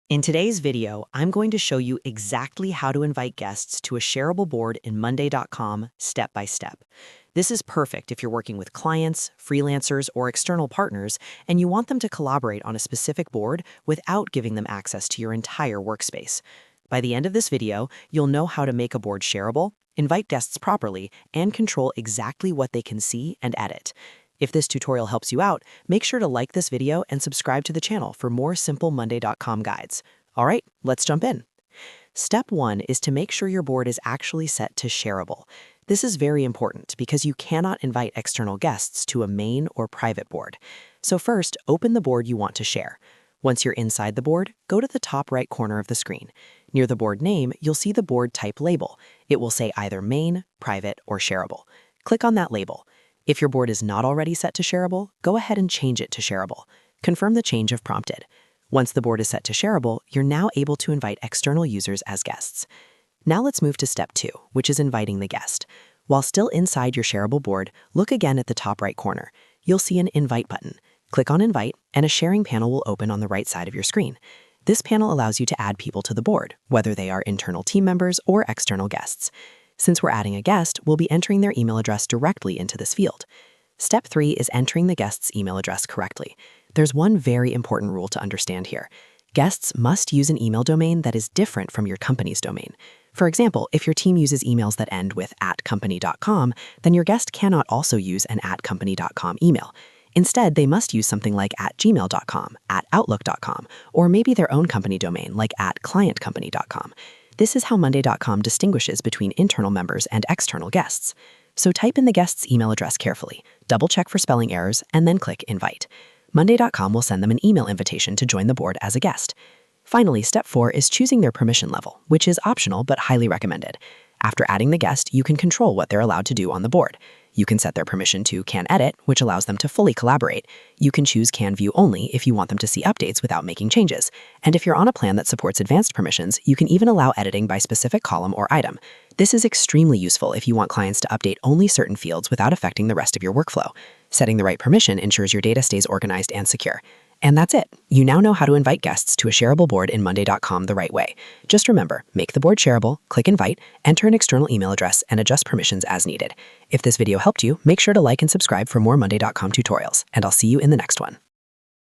In today's video, I'm going to show you exactly how to invite guests to a shareable board in Monday.com step by step. This is perfect if you're working with clients, freelancers, or external partners, and you want them to collaborate on a specific board without giving them access to your entire workspace. By the end of this video, you'll know how to make a board shareable, invite guests properly, and control exactly what they can see and edit. If this tutorial helps you out, make sure to like this video and subscribe to the channel for more simple Monday.com guides. All right, let's jump in. Step 1 is to make sure your board is actually set to shareable. This is very important because you cannot invite external guests to a main or private board. So first, open the board you want to share. Once you're inside the board, go to the top right corner of the screen. Near the board name, you'll see the board type label. It will say either main, private, or shareable. Click on that label. If your board is not already set to shareable, go ahead and change it to shareable. Confirm the change if prompted. Once the board is set to shareable, you're now able to invite external users as guests. Now let's move to step 2, which is inviting the guest. While still inside your shareable board, look again at the top right corner. You'll see an invite button. Click on invite, and a sharing panel will open on the right side of your screen. This panel allows you to add people to the board, whether they are internal team members or external guests. Since we're adding a guest, we'll be entering their email address directly into this field. Step 3 is entering the guest's email address correctly. There's one very important rule to understand here. Guests must use an email domain that is different from your company's domain. For example, if your team uses emails that end with @company.com, then your guest cannot also use an @company.com email. Instead, they must use something like @gmail.com, @outlook.com, or maybe their own company domain like @clientcompany.com. This is how Monday.com distinguishes between internal members and external guests. So type in the guest's email address carefully, double-check for spelling errors, and then click Invite. Monday.com will send them an email invitation to join the board as a guest. Finally, step 4 is choosing their permission level, which is optional but highly recommended. After adding the guest, you can control what they're allowed to do on the board. You can set their permission to Can Edit, which allows them to fully collaborate. You can choose Can View Only if you want them to see updates without making changes. And if you're on a plan that supports advanced permissions, you can even allow editing by specific column or item. This is extremely useful if you want clients to update only certain fields without affecting the rest of your workflow. Setting the right permission ensures your data stays organized and secure. And that's it. You now know how to invite guests to a shareable board in Monday.com the right way. Just remember, make the board shareable, click Invite, enter an external email address, and adjust permissions as needed. If this video helped you, make sure to like and subscribe for more Monday.com tutorials, and I'll see you in the next one.